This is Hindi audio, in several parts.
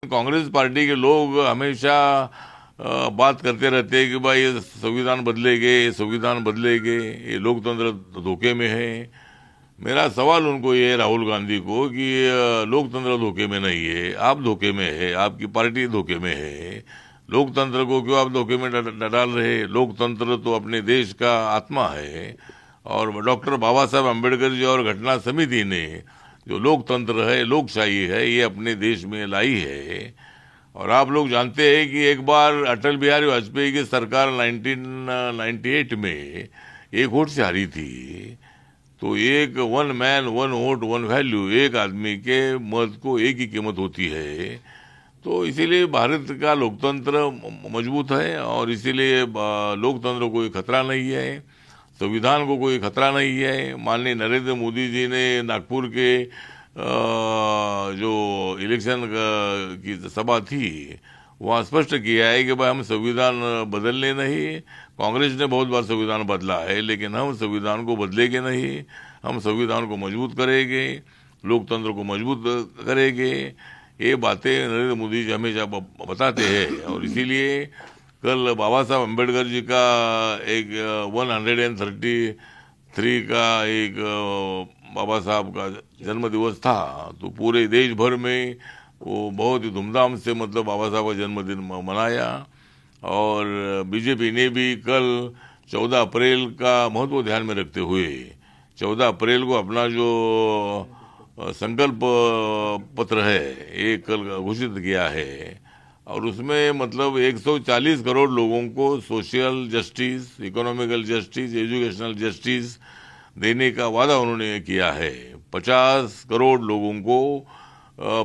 कांग्रेस पार्टी के लोग हमेशा बात करते रहते हैं कि भाई ये संविधान बदलेंगे, संविधान बदलेंगे, ये लोकतंत्र धोखे में है। मेरा सवाल उनको ये है, राहुल गांधी को, कि लोकतंत्र धोखे में नहीं है, आप धोखे में है, आपकी पार्टी धोखे में है। लोकतंत्र को क्यों आप धोखे में डाल रहे हैं? लोकतंत्र तो अपने देश का आत्मा है। और डॉक्टर बाबा साहब अम्बेडकर जी और घटना समिति ने जो लोकतंत्र है, लोकशाही है, ये अपने देश में लाई है। और आप लोग जानते हैं कि एक बार अटल बिहारी वाजपेयी की सरकार 1998 में एक वोट से हारी थी। तो एक one man one vote one value, एक आदमी के मत को एक ही कीमत होती है। तो इसीलिए भारत का लोकतंत्र मजबूत है और इसीलिए लोकतंत्र को कोई खतरा नहीं है, संविधान को कोई खतरा नहीं है। माननीय नरेंद्र मोदी जी ने नागपुर के जो इलेक्शन की सभा थी वहाँ स्पष्ट किया है कि भाई हम संविधान बदलने नहीं, कांग्रेस ने बहुत बार संविधान बदला है लेकिन हम संविधान को बदलेंगे नहीं, हम संविधान को मजबूत करेंगे, लोकतंत्र को मजबूत करेंगे। ये बातें नरेंद्र मोदी जी हमेशा बताते हैं। और इसीलिए कल बाबा साहब अम्बेडकर जी का एक 133 का एक बाबा साहब का जन्म दिवस था। तो पूरे देश भर में वो बहुत ही धूमधाम से मतलब बाबा साहब का जन्मदिन मनाया। और बीजेपी ने भी कल 14 अप्रैल का महत्व ध्यान में रखते हुए 14 अप्रैल को अपना जो संकल्प पत्र है ये कल घोषित किया है। और उसमें मतलब 140 करोड़ लोगों को social justice, economical justice, educational justice देने का वादा उन्होंने किया है। 50 करोड़ लोगों को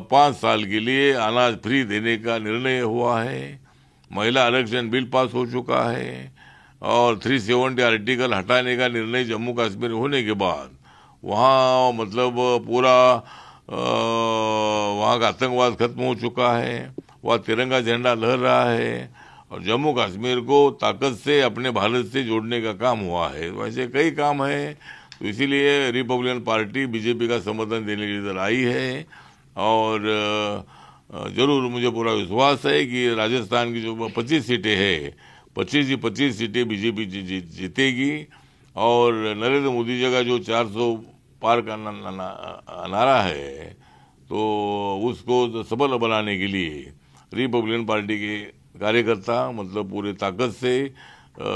5 साल के लिए अनाज फ्री देने का निर्णय हुआ है। महिला आरक्षण बिल पास हो चुका है। और 370 आर्टिकल हटाने का निर्णय जम्मू कश्मीर होने के बाद वहाँ मतलब पूरा वहाँ का आतंकवाद खत्म हो चुका है, वह तिरंगा झंडा लहर रहा है और जम्मू कश्मीर को ताकत से अपने भारत से जोड़ने का काम हुआ है। वैसे कई काम है। तो इसीलिए रिपब्लिकन पार्टी बीजेपी का समर्थन देने के लिए इधर आई है। और जरूर मुझे पूरा विश्वास है कि राजस्थान की जो 25 सीटें हैं, 25 सीटें बीजेपी जीतेगी। और नरेंद्र मोदी जी का जो 400 पार का नारा है तो उसको सफल बनाने के लिए रिपब्लिकन पार्टी के कार्यकर्ता मतलब पूरे ताकत से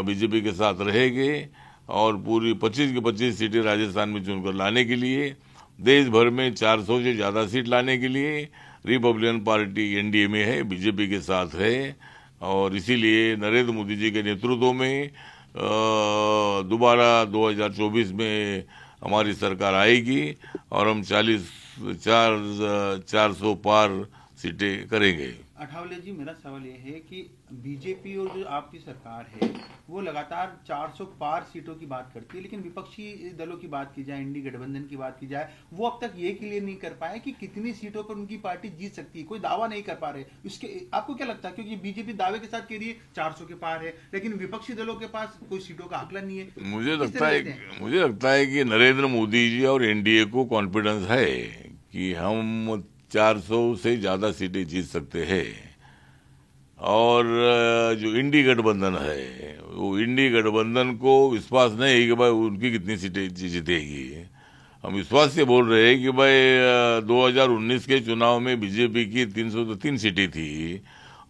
बीजेपी के साथ रहेंगे। और पूरी 25 की 25 सीटें राजस्थान में चुनकर लाने के लिए, देश भर में 400 से ज़्यादा सीट लाने के लिए रिपब्लिकन पार्टी एनडीए में है, बीजेपी के साथ है। और इसीलिए नरेंद्र मोदी जी के नेतृत्व में दोबारा 2024 में हमारी सरकार आएगी और हम 400 पार सीटें करेंगे। अठावले जी, मेरा सवाल ये है कि बीजेपी और जो आपकी सरकार है वो लगातार 400 पार सीटों की बात करती है, लेकिन विपक्षी दलों की बात की जाए, इंडी गठबंधन की बात की जाए, वो अब तक ये क्लियर नहीं कर पाए कि कितनी सीटों पर उनकी पार्टी जीत सकती है। कोई दावा नहीं कर पा रहे। इसके आपको क्या लगता है? क्योंकि बीजेपी दावे के साथ कह रही है 400 के पार है, लेकिन विपक्षी दलों के पास कोई सीटों का आकलन नहीं है। मुझे लगता है कि नरेंद्र मोदी जी और एनडीए को कॉन्फिडेंस है कि हम 400 से ज्यादा सीटें जीत सकते हैं। और जो इंडी गठबंधन है वो इंडी गठबंधन को विश्वास नहीं है कि भाई उनकी कितनी सीटें जीतेगी। हम विश्वास से बोल रहे हैं कि भाई 2019 के चुनाव में बीजेपी की 303 सीटें थी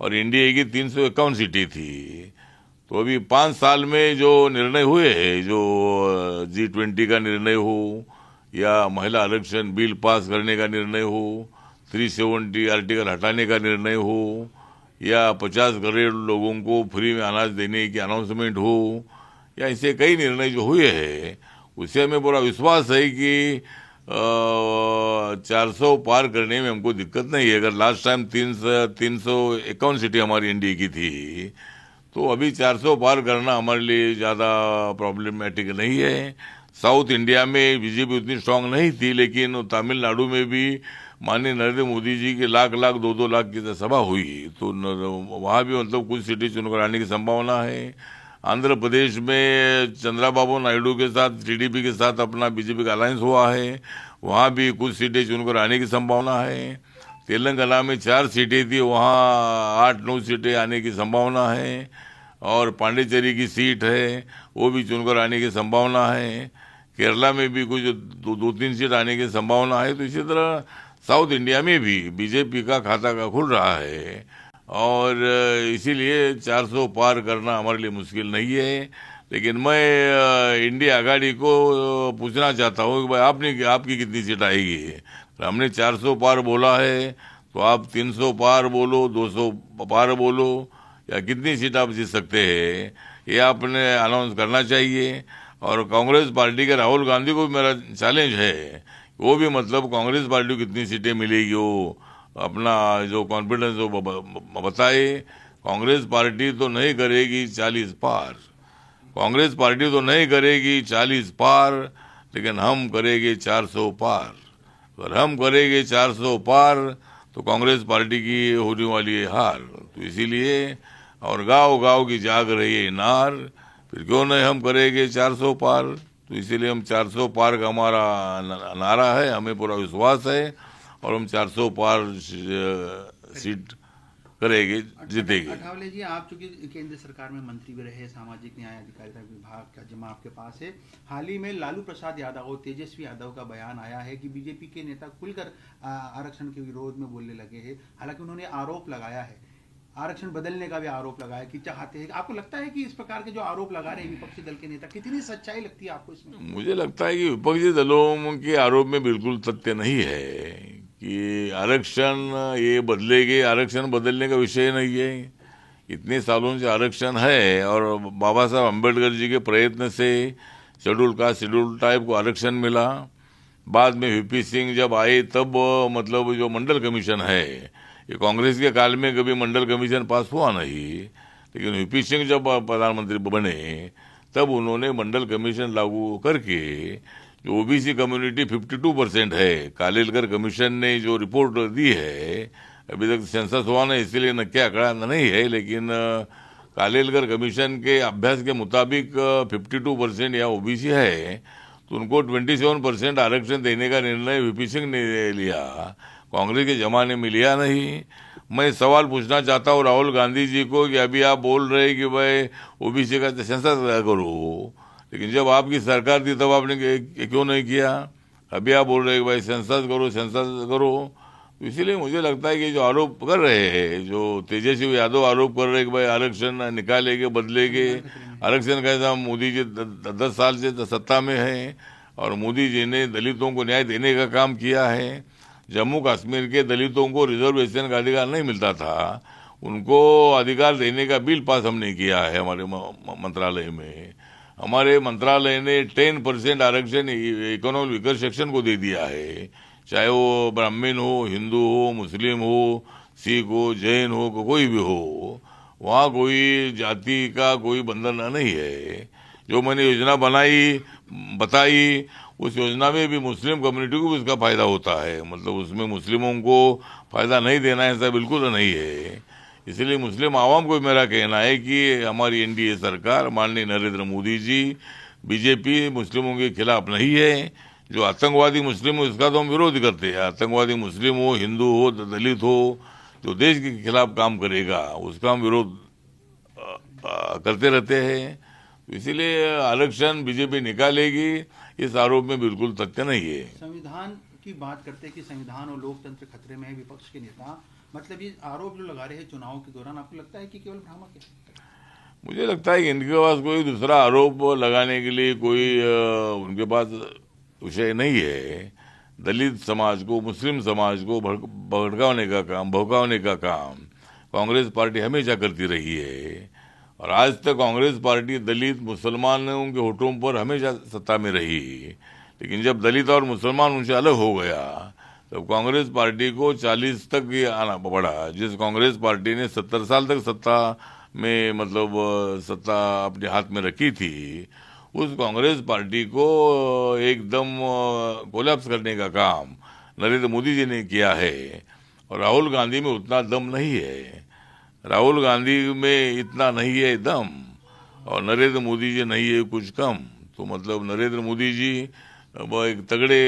और एनडीए की 351 सीटें थी। तो अभी 5 साल में जो निर्णय हुए हैं, जो G20 का निर्णय हो या महिला आरक्षण बिल पास करने का निर्णय हो, 370 आर्टिकल हटाने का निर्णय हो या 50 करोड़ लोगों को फ्री में अनाज देने की अनाउंसमेंट हो, या ऐसे कई निर्णय जो हुए हैं, उससे हमें पूरा विश्वास है कि 400 पार करने में हमको दिक्कत नहीं है। अगर लास्ट टाइम 351 सीटें हमारी एनडीए की थी तो अभी 400 पार करना हमारे लिए ज़्यादा प्रॉब्लमेटिक नहीं है। साउथ इंडिया में बीजेपी उतनी स्ट्रांग नहीं थी, लेकिन तमिलनाडु में भी माननीय नरेंद्र मोदी जी के लाख 2-2 लाख की सभा हुई तो वहाँ भी मतलब कुछ सीटें चुनकर आने की संभावना है। आंध्र प्रदेश में चंद्रबाबू नायडू के साथ टीडीपी के साथ अपना बीजेपी का अलायंस हुआ है, वहाँ भी कुछ सीटें चुनकर आने की संभावना है। तेलंगाना में 4 सीटें थी, वहाँ 8-9 सीटें आने की संभावना है। और पांडिचेरी की सीट है, वो भी चुनकर आने की संभावना है। केरला में भी कुछ 2-3 सीट आने की संभावना है। तो इसी तरह साउथ इंडिया में भी बीजेपी का खाता का खुल रहा है। और इसीलिए 400 पार करना हमारे लिए मुश्किल नहीं है। लेकिन मैं इंडिया आघाड़ी को पूछना चाहता हूँ कि भाई आपकी कितनी सीट आएगी। हमने 400 पार बोला है, तो आप 300 पार बोलो, 200 पार बोलो, या कितनी सीट आप जीत सकते हैं, ये आपने अनाउंस करना चाहिए। और कांग्रेस पार्टी के राहुल गांधी को भी मेरा चैलेंज है, वो भी मतलब कांग्रेस पार्टी को कितनी सीटें मिलेगी वो अपना जो कॉन्फिडेंस वो बताए। कांग्रेस पार्टी तो नहीं करेगी 40 पार, कांग्रेस पार्टी तो नहीं करेगी 40 पार, लेकिन हम करेंगे 400 पार। अगर हम करेंगे 400 पार तो कांग्रेस पार्टी की होने वाली है हार। तो इसीलिए, और गांव गांव की जाग रही है नार, फिर क्यों नहीं हम करेंगे 400 पार। तो इसीलिए हम 400 पार का हमारा नारा है, हमें पूरा विश्वास है, और हम 400 पार सीट करेंगे, जीतेंगे। अठावले जी, आप चूंकि केंद्र सरकार में मंत्री भी रहे, सामाजिक न्याय अधिकारिता विभाग का जिम्मा आपके पास है। हाल ही में लालू प्रसाद यादव और तेजस्वी यादव का बयान आया है कि बीजेपी के नेता खुलकर आरक्षण के विरोध में बोलने लगे हैं। हालांकि उन्होंने आरोप लगाया है, आरक्षण बदलने का भी आरोप लगाया कि चाहते हैं। आपको लगता है कि इस प्रकार के जो आरोप लगा रहे हैं विपक्षी दल के नेता, कितनी सच्चाई लगती है आपको इसमें? मुझे लगता है कि विपक्षी दलों के आरोप में बिल्कुल तथ्य नहीं है कि आरक्षण ये बदलेंगे। आरक्षण बदलने का विषय नहीं है, इतने सालों से आरक्षण है, और बाबा साहब अम्बेडकर जी के प्रयत्न से शेड्यूल कास्ट शेड्यूल टाइप को आरक्षण मिला। बाद में वीपी सिंह जब आए तब मतलब जो मंडल कमीशन है, ये कांग्रेस के काल में कभी मंडल कमीशन पास हुआ नहीं, लेकिन वीपी सिंह जब प्रधानमंत्री बने तब उन्होंने मंडल कमीशन लागू करके जो ओबीसी कम्युनिटी 52% है, कालेलकर कमीशन ने जो रिपोर्ट दी है, अभी तक सेंसस हुआ नहीं इसलिए न क्या आंकड़ा नहीं है, लेकिन कालेलकर कमीशन के अभ्यास के मुताबिक 52% या ओबीसी है, तो उनको 27% आरक्षण देने का निर्णय वीपी सिंह ने लिया, कांग्रेस के जमाने में लिया नहीं। मैं सवाल पूछना चाहता हूँ राहुल गांधी जी को कि अभी आप बोल रहे कि भाई ओबीसी का सेंसस करो, लेकिन जब आपकी सरकार थी तब आपने क्यों नहीं किया? अभी आप बोल रहे हैं कि भाई सेंसस करो, सेंसस करो। तो इसीलिए मुझे लगता है कि जो आरोप कर रहे हैं, जो तेजस्वी यादव आरोप कर रहे हैं कि भाई आरक्षण निकालेंगे, बदलेंगे, आरक्षण कैसा, मोदी जी 10 साल से सत्ता में है और मोदी जी ने दलितों को न्याय देने का काम किया है। जम्मू कश्मीर के दलितों को रिजर्वेशन का अधिकार नहीं मिलता था, उनको अधिकार देने का बिल पास हमने किया है हमारे मंत्रालय में। हमारे मंत्रालय ने 10% आरक्षण इकोनॉमिक वीकर सेक्शन को दे दिया है, चाहे वो ब्राह्मण हो, हिंदू हो, मुस्लिम हो, सिख हो, जैन हो, कोई भी हो, वहाँ कोई जाति का कोई बंधन नहीं है। जो मैंने योजना बताई उस योजना में भी मुस्लिम कम्युनिटी को भी उसका फायदा होता है, मतलब उसमें मुस्लिमों को फायदा नहीं देना है ऐसा बिल्कुल नहीं है। इसलिए मुस्लिम आवाम को मेरा कहना है कि हमारी एनडीए सरकार, माननीय नरेंद्र मोदी जी, बीजेपी मुस्लिमों के खिलाफ नहीं है। जो आतंकवादी मुस्लिम हो उसका तो हम विरोध करते हैं, आतंकवादी मुस्लिम हो, हिंदू हो, दलित हो, जो देश के खिलाफ काम करेगा उसका हम विरोध करते रहते हैं। तो इसीलिए आरक्षण बीजेपी निकालेगी, इस आरोप में बिल्कुल तथ्य नहीं है। संविधान की बात करते हैं कि संविधान और लोकतंत्र खतरे में है, विपक्ष के नेता मतलब ये आरोप जो लगा रहे हैं चुनाव के दौरान, आपको लगता है कि केवल भ्रामक है? मुझे लगता है कि इनके पास कोई दूसरा आरोप लगाने के लिए कोई उनके पास विषय नहीं है। दलित समाज को, मुस्लिम समाज को भड़काने का काम कांग्रेस पार्टी हमेशा करती रही है, और आज तक कांग्रेस पार्टी दलित मुसलमानों के होठों पर हमेशा सत्ता में रही। लेकिन जब दलित और मुसलमान उनसे अलग हो गया तब कांग्रेस पार्टी को 40 तक ये आना पड़ा। जिस कांग्रेस पार्टी ने 70 साल तक सत्ता में मतलब सत्ता अपने हाथ में रखी थी, उस कांग्रेस पार्टी को एकदम कोलैप्स करने का काम नरेंद्र मोदी जी ने किया है। और राहुल गांधी में उतना दम नहीं है, राहुल गांधी में इतना नहीं है दम, और नरेंद्र मोदी जी नहीं है कुछ कम। तो मतलब नरेंद्र मोदी जी वो एक तगड़े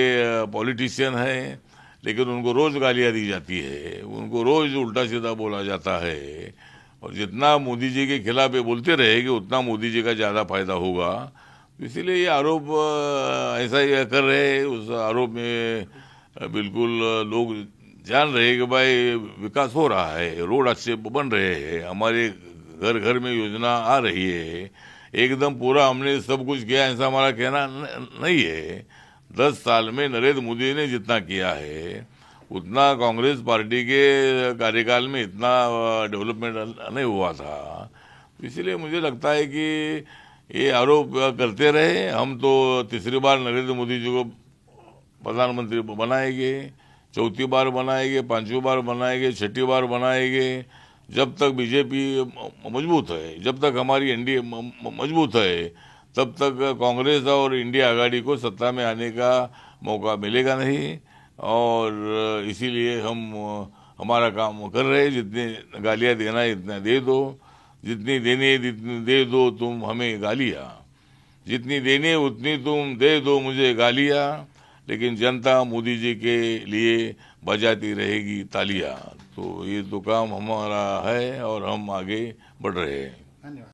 पॉलिटिशियन है, लेकिन उनको रोज गालियां दी जाती है, उनको रोज उल्टा सीधा बोला जाता है। और जितना मोदी जी के खिलाफ ये बोलते रहेंगे उतना मोदी जी का ज्यादा फायदा होगा। इसीलिए ये आरोप ऐसा ही कर रहे हैं। उस आरोप में बिल्कुल लोग जान रहे हैं कि भाई विकास हो रहा है, रोड अच्छे बन रहे हैं, हमारे घर घर में योजना आ रही है। एकदम पूरा हमने सब कुछ किया ऐसा हमारा कहना नहीं है। 10 साल में नरेंद्र मोदी ने जितना किया है उतना कांग्रेस पार्टी के कार्यकाल में इतना डेवलपमेंट नहीं हुआ था। इसलिए मुझे लगता है कि ये आरोप करते रहे। हम तो तीसरी बार नरेंद्र मोदी जी को प्रधानमंत्री बनाएंगे, चौथी बार बनाएंगे, पांचवी बार बनाएंगे, छठी बार बनाएंगे। जब तक बीजेपी मजबूत है, जब तक हमारी एनडीए मजबूत है, तब तक कांग्रेस और इंडिया आघाड़ी को सत्ता में आने का मौका मिलेगा नहीं। और इसीलिए हम हमारा काम कर रहे हैं। जितनी गालियां देना है इतना दे दो, जितनी देनी जितनी दे दो तुम हमें गालियां, जितनी देनी उतनी तुम दे दो मुझे गालियां, लेकिन जनता मोदी जी के लिए बजाती रहेगी तालियां। तो ये तो काम हमारा है और हम आगे बढ़ रहे हैं। धन्यवाद।